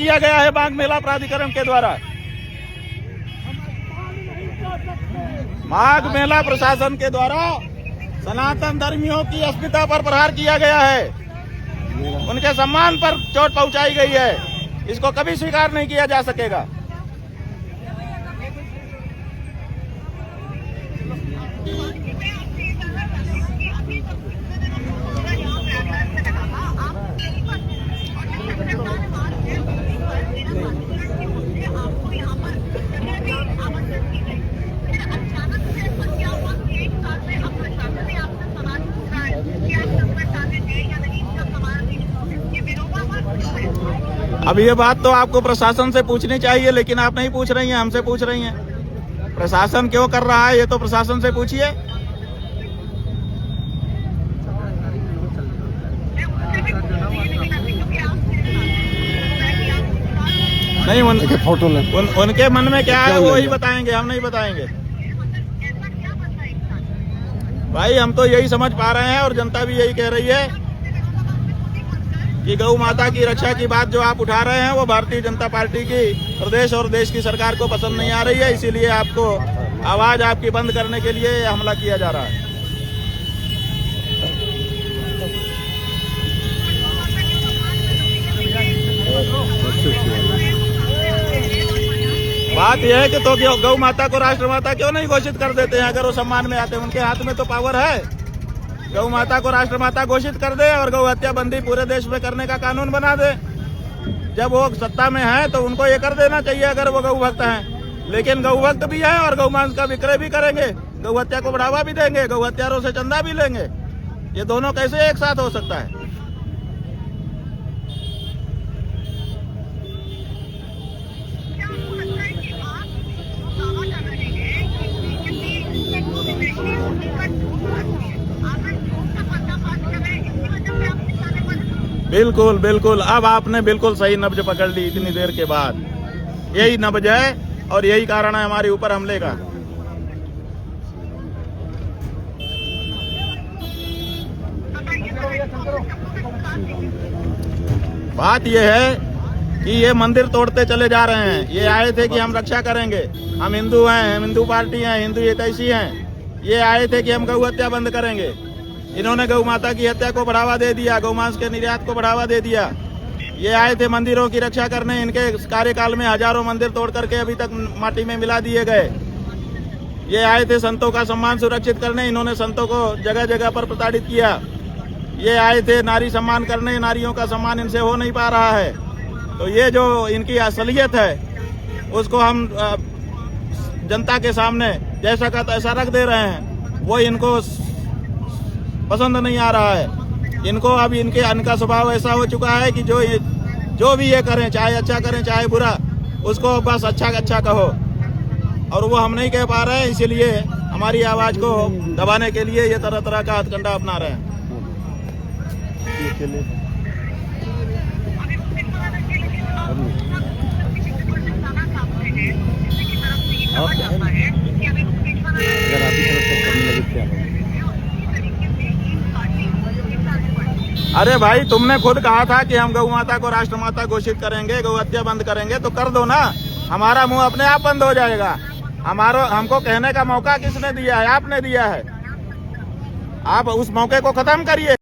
किया गया है माघ मेला प्राधिकरण के द्वारा। माघ मेला प्रशासन के द्वारा सनातन धर्मियों की अस्मिता पर प्रहार किया गया है, उनके सम्मान पर चोट पहुंचाई गई है। इसको कभी स्वीकार नहीं किया जा सकेगा। अब ये बात तो आपको प्रशासन से पूछनी चाहिए, लेकिन आप नहीं पूछ रही हैं, हमसे पूछ रही हैं। प्रशासन क्यों कर रहा है ये तो प्रशासन से पूछिए। नहीं, उनके मन में क्या है वो ही बताएंगे, हम नहीं बताएंगे। भाई हम तो यही समझ पा रहे हैं और जनता भी यही कह रही है कि गौ माता की रक्षा की बात जो आप उठा रहे हैं वो भारतीय जनता पार्टी की प्रदेश और देश की सरकार को पसंद नहीं आ रही है, इसीलिए आपको आवाज आपकी बंद करने के लिए हमला किया जा रहा है। बात यह है कि तो गौ माता को राष्ट्रमाता क्यों नहीं घोषित कर देते हैं? अगर वो सम्मान में आते हैं, उनके हाथ में तो पावर है। गौ माता को राष्ट्रमाता घोषित कर दे और गौ हत्या बंदी पूरे देश में करने का कानून बना दे। जब वो सत्ता में है तो उनको ये कर देना चाहिए अगर वो गौ भक्त हैं। लेकिन गौ भक्त भी है और गौ मांस का विक्रय भी करेंगे, गौ हत्या को बढ़ावा भी देंगे, गौ हत्यारों से चंदा भी लेंगे। ये दोनों कैसे एक साथ हो सकता है? बिल्कुल बिल्कुल, अब आपने बिल्कुल सही नब्ज पकड़ ली इतनी देर के बाद। यही नब्ज है और यही कारण है हमारे ऊपर हमले का। बात यह है कि ये मंदिर तोड़ते चले जा रहे हैं। ये आए थे कि हम रक्षा करेंगे, हम हिंदू हैं, हम हिंदू पार्टी हैं, हिंदू हितैषी हैं। ये आए थे कि हम गौ हत्या बंद करेंगे। इन्होंने गौ माता की हत्या को बढ़ावा दे दिया, गौ मांस के निर्यात को बढ़ावा दे दिया। ये आए थे मंदिरों की रक्षा करने। इनके कार्यकाल में हजारों मंदिर तोड़ करके अभी तक माटी में मिला दिए गए। ये आए थे संतों का सम्मान सुरक्षित करने। इन्होंने संतों को जगह जगह पर प्रताड़ित किया। ये आए थे नारी सम्मान करने, नारियों का सम्मान इनसे हो नहीं पा रहा है। तो ये जो इनकी असलियत है उसको हम जनता के सामने जैसा का तैसा रख दे रहे हैं। वो इनको पसंद नहीं आ रहा है। इनको अब इनका स्वभाव ऐसा हो चुका है कि जो भी ये करें, चाहे अच्छा करें चाहे बुरा, उसको बस अच्छा कहो। और वो हम नहीं कह पा रहे हैं, इसीलिए हमारी आवाज को दबाने के लिए ये तरह तरह का हथकंडा अपना रहे हैं। अरे भाई, तुमने खुद कहा था कि हम गौ माता को राष्ट्रमाता घोषित करेंगे, गौ हत्या बंद करेंगे, तो कर दो ना। हमारा मुंह अपने आप बंद हो जाएगा। हमको कहने का मौका किसने दिया है? आपने दिया है। आप उस मौके को खत्म करिए।